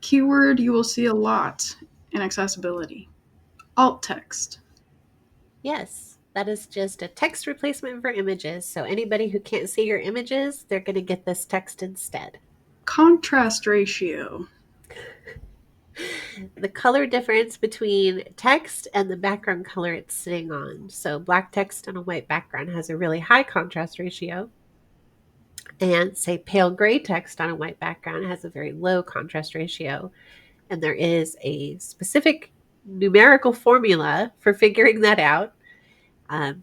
Keyword you will see a lot in accessibility. Alt text. Yes, that is just a text replacement for images. So anybody who can't see your images, they're going to get this text instead. Contrast ratio. The color difference between text and the background color it's sitting on. So black text on a white background has a really high contrast ratio. And say pale gray text on a white background has a very low contrast ratio. And there is a specific numerical formula for figuring that out.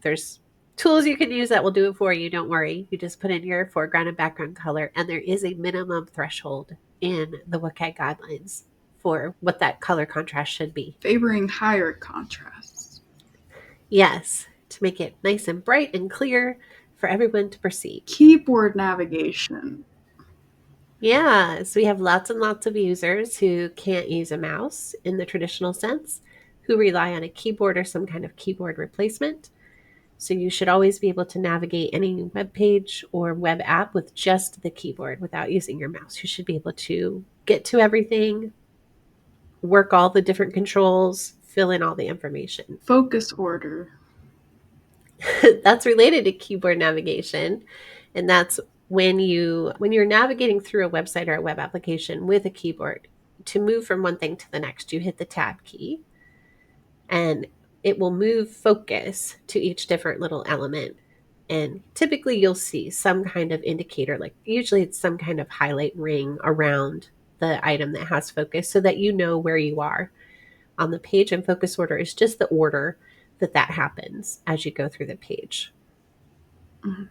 There's tools you can use that will do it for you. Don't worry. You just put in your foreground and background color, and there is a minimum threshold in the WCAG guidelines for what that color contrast should be. Favoring higher contrasts. Yes, to make it nice and bright and clear for everyone to perceive. Keyboard navigation. Yeah, so we have lots and lots of users who can't use a mouse in the traditional sense, who rely on a keyboard or some kind of keyboard replacement. So you should always be able to navigate any web page or web app with just the keyboard without using your mouse. You should be able to get to everything, work all the different controls, fill in all the information. Focus order. That's related to keyboard navigation, and that's when you're navigating through a website or a web application with a keyboard. To move from one thing to the next, you hit the tab key, and it will move focus to each different little element. And typically you'll see some kind of indicator, like usually it's some kind of highlight ring around the item that has focus so that you know where you are on the page. And focus order is just the order that happens as you go through the page. Mm-hmm.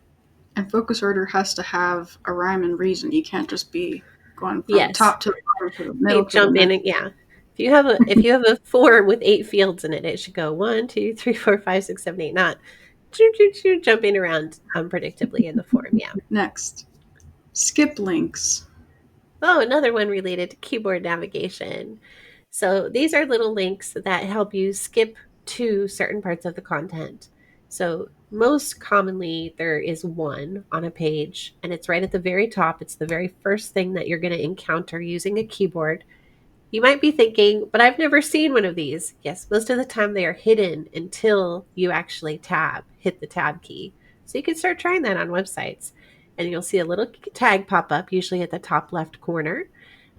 And focus order has to have a rhyme and reason. You can't just be going from top to the bottom to the middle. You jump in and If you have a form with 8 fields in it, it should go 1, 2, 3, 4, 5, 6, 7, 8, not jumping around unpredictably in the form. Yeah. Next, skip links. Oh, another one related to keyboard navigation. So these are little links that help you skip to certain parts of the content. So most commonly there is one on a page, and it's right at the very top. It's the very first thing that you're going to encounter using a keyboard. You might be thinking, but I've never seen one of these. Yes, most of the time they are hidden until you actually hit the tab key. So you can start trying that on websites. And you'll see a little tag pop up, usually at the top left corner,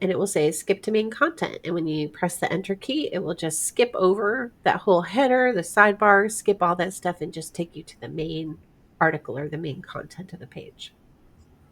and it will say skip to main content. And when you press the enter key, it will just skip over that whole header, the sidebar, skip all that stuff, and just take you to the main article or the main content of the page.